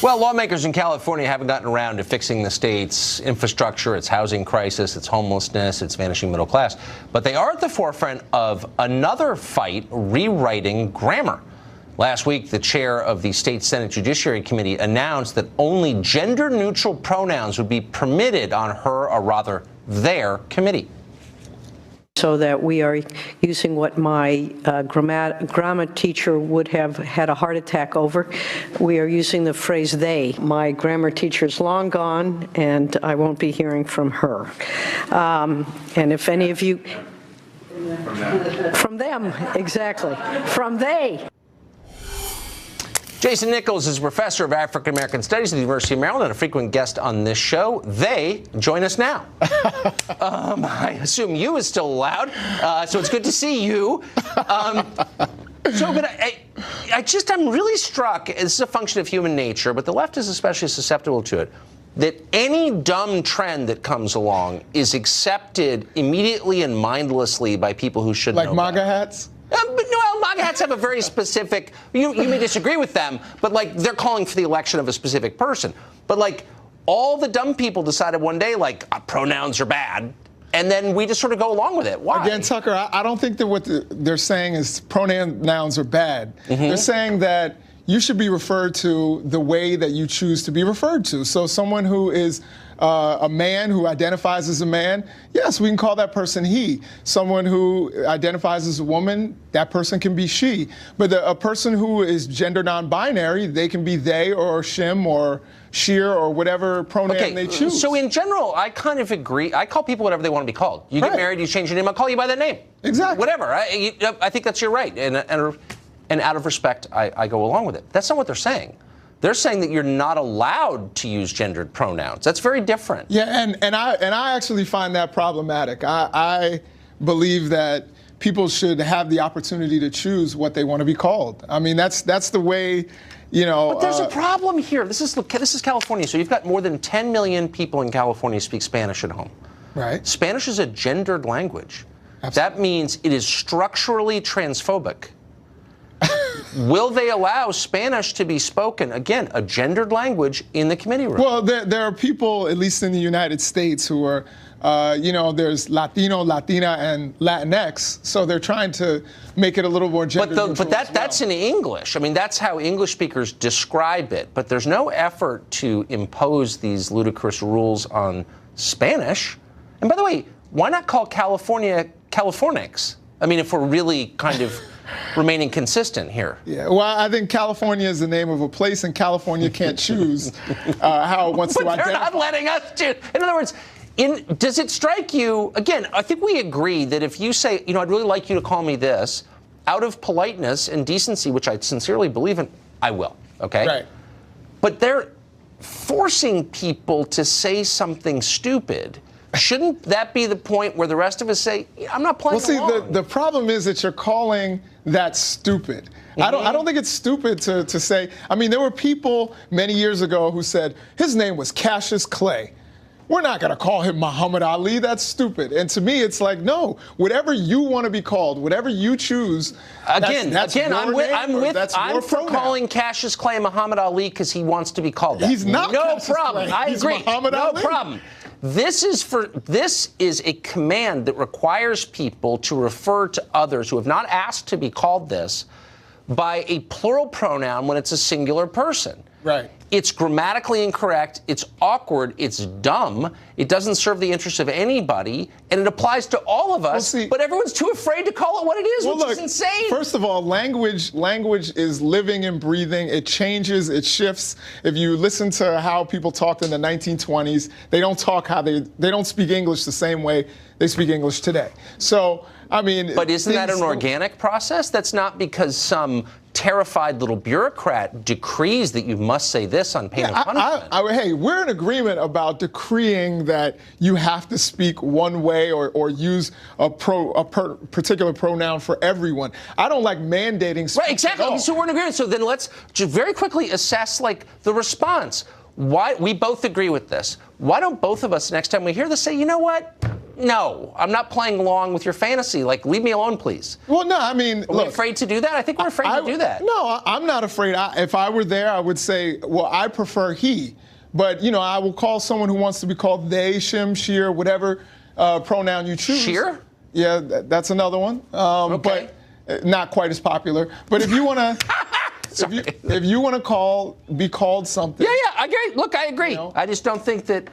Well, lawmakers in California haven't gotten around to fixing the state's infrastructure, its housing crisis, its homelessness, its vanishing middle class. But they are at the forefront of another fight, rewriting grammar. Last week, the chair of the state Senate Judiciary Committee announced that only gender-neutral pronouns would be permitted on her, or rather, their committee. So that we are using what my grammar teacher would have had a heart attack over. We are using the phrase they. My grammar teacher is long gone, and I won't be hearing from her. And if any of you... From them, exactly. From they. Jason Nichols is a professor of African American Studies at the University of Maryland and a frequent guest on this show. They join us now. I assume you is still allowed, so it's good to see you. But I'm really struck, this is a function of human nature, but the left is especially susceptible to it, that any dumb trend that comes along is accepted immediately and mindlessly by people who should know better. Like MAGA hats? But no, MAGA hats have a very specific, you may disagree with them, but like they're calling for the election of a specific person. But like all the dumb people decided one day like pronouns are bad, and then we just sort of go along with it. Why? Again, Tucker, I don't think that what they're saying is pronouns are bad. Mm-hmm. They're saying that you should be referred to the way that you choose to be referred to. So someone who is a man who identifies as a man, yes, we can call that person he. Someone who identifies as a woman, that person can be she. But a person who is gender non-binary, they can be they or shim or sheer or whatever pronoun they choose. So in general, I kind of agree. I call people whatever they want to be called. You get married, you change your name, I'll call you by that name. Exactly. Whatever. I think that's your right. And out of respect, I go along with it. That's not what they're saying. They're saying that you're not allowed to use gendered pronouns. That's very different. Yeah, and I actually find that problematic. I believe that people should have the opportunity to choose what they want to be called. I mean, that's the way, you know. But there's a problem here. This is California. So you've got more than 10 million people in California who speak Spanish at home. Right. Spanish is a gendered language. Absolutely. That means it is structurally transphobic. Will they allow Spanish to be spoken, again, a gendered language, in the committee room? Well, there are people, at least in the United States, who are, there's Latino, Latina, and Latinx, so they're trying to make it a little more gender neutral. But that's in English. I mean, that's how English speakers describe it. But there's no effort to impose these ludicrous rules on Spanish. And by the way, why not call California Californix? I mean, if we're really kind of remaining consistent here. Yeah, well, I think California is the name of a place, and California can't choose how it wants to identify. They're not letting us choose. In other words, does it strike you, again, I think we agree that if you say, I'd really like you to call me this, out of politeness and decency, which I sincerely believe in, I will, okay? Right. But they're forcing people to say something stupid. Shouldn't that be the point where the rest of us say, I'm not playing along? Well, see, the problem is that you're calling that stupid. Mm-hmm. I don't think it's stupid to say. I mean, there were people many years ago who said his name was Cassius Clay. We're not going to call him Muhammad Ali. That's stupid. And to me, it's like, no, whatever you want to be called, whatever you choose. I'm for calling Cassius Clay Muhammad Ali because he wants to be called that. He's not. No Cassius problem. Clay. I agree. Muhammad no Ali. problem. This is a command that requires people to refer to others who have not asked to be called this by a plural pronoun when it's a singular person. Right. It's grammatically incorrect, it's awkward, it's dumb, it doesn't serve the interests of anybody, and it applies to all of us, but everyone's too afraid to call it what it is, which is insane. First of all, language is living and breathing. It changes, it shifts. If you listen to how people talked in the 1920s, they don't talk they don't speak English the same way they speak English today. So, I mean... But isn't that an organic process? That's not because some terrified little bureaucrat decrees that you must say this on pain of punishment. Hey, we're in agreement about decreeing that you have to speak one way or use a particular pronoun for everyone. I don't like mandating speech. Right, exactly. So we're in agreement. So then let's just very quickly assess the response. Why we both agree with this. Why don't both of us next time we hear this say, you know what? No, I'm not playing along with your fantasy. Like, leave me alone, please. Well, no, I mean, Are we afraid to do that? I think we're afraid to do that. No, I'm not afraid. If I were there, I would say, well, I prefer he. But, you know, I will call someone who wants to be called they, shim, sheer, whatever pronoun you choose. Sheer? Yeah, that's another one. Okay. But not quite as popular. But if you want to, if you want to be called something. Yeah, I agree. Look, I agree. You know? I just don't think that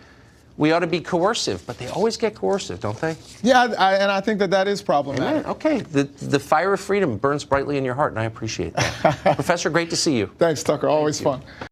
we ought to be coercive, but they always get coercive, don't they? Yeah, and I think that is problematic. Yeah, okay. The fire of freedom burns brightly in your heart, and I appreciate that. Professor, great to see you. Thanks, Tucker. Always fun.